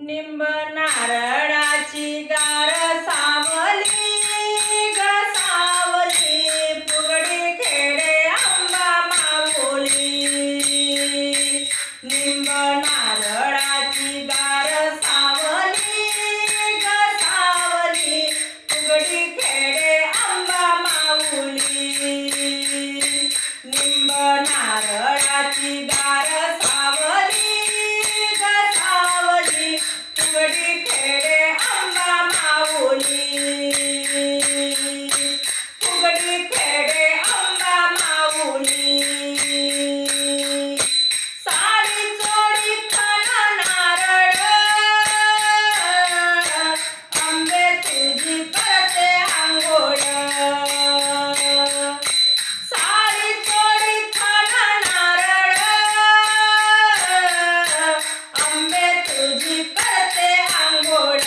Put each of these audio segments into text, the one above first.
निंब नारळाची गार सावली ग सावली, फुगडी खेळे आंबा माऊली। निंब नारळाची गार सावली ग सावली, फुगडी खेळे आंबा माऊली। निंब नारळाची गार सावली ग सावली, फुगडी खेळे आंबा माऊली। फुगडी खेळे आंबा माऊली। साडी चोळी खाना नारळ, आंबे तुझी करते आंघोळ। साडी चोळी खाना नारळ, आंबे तुझी करते आंघोळ।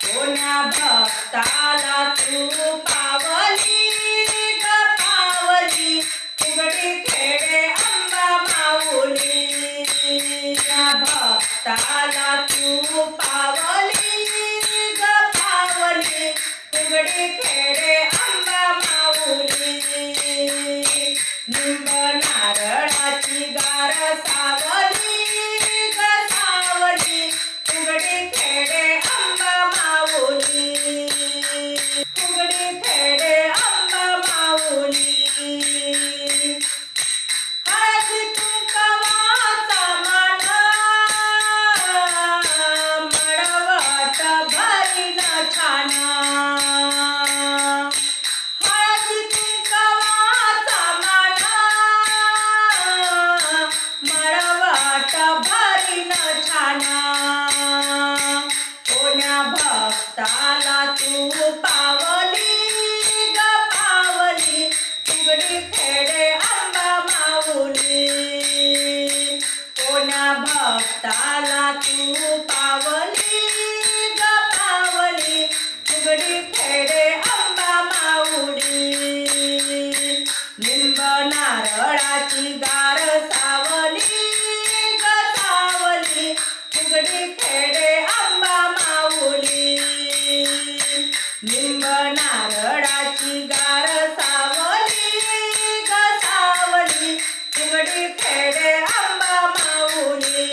कोण्या भक्ताला तू पावली ग पावली, फुगडी खेळे आंबा माऊली। या भक्ताला तू पावली ग पावली, फुगडी खेळे आंबा माऊली। निंब नारळाची गार सावली ग सावली, फुगडी खेळे आंबा माऊली। फुगडी खेळे आंबा माऊली। हळदी कुंकवाचा मान, मळवट भरीन छान। हळदी कुंकवाचा मान, मळवट भरीन छान। कोण्या भक्ताला तू पावली ग पावली, फुगडी खेळे आंबा माऊली। कोण्या भक्ताला तू पावली ग पावली, फुगडी खेळे आंबा माऊली। निंब नारळाची गार सावली ग सावली, फुगडी खेळे आंबा माऊली। निंब नारळाची गार सावली ग सावली, फुगडी खेळे आंबा माऊली।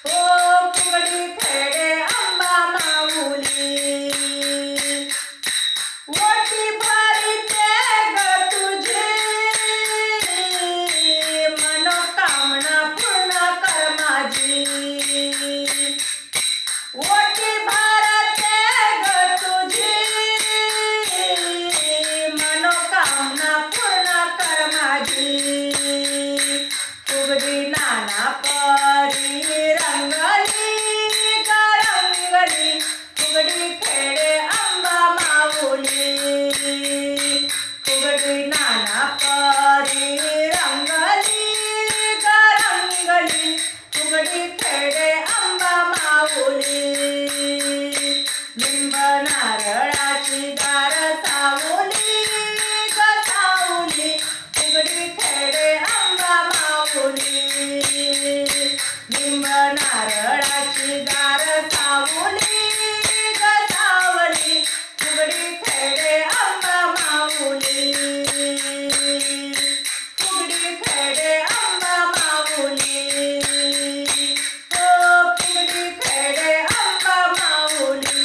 ओ फुगडी खेळे आंबा माऊली। ओटी भरते ग तुझी, मनोकामना पूर्ण कर माझी। ओटी भरते ग तुझी, मनोकामना पूर्ण कर माझी। फुगडी नाना परी रंगली ग रंगली, फुगडी खेळे आंबा माऊली। फुगडी नाना परी रंगली ग रंगली, फुगडी खेळे आंबा माऊली। निंब नारळाची गार सावली ग सावली, फुगडी खेळे आंबा माऊली। निंब नारळाची गार सावली ग सावली, फुगडी खेळे आंबा माऊली। फुगडी खेळे आंबा माऊली। ओ फुगडी खेळे आंबा माऊली।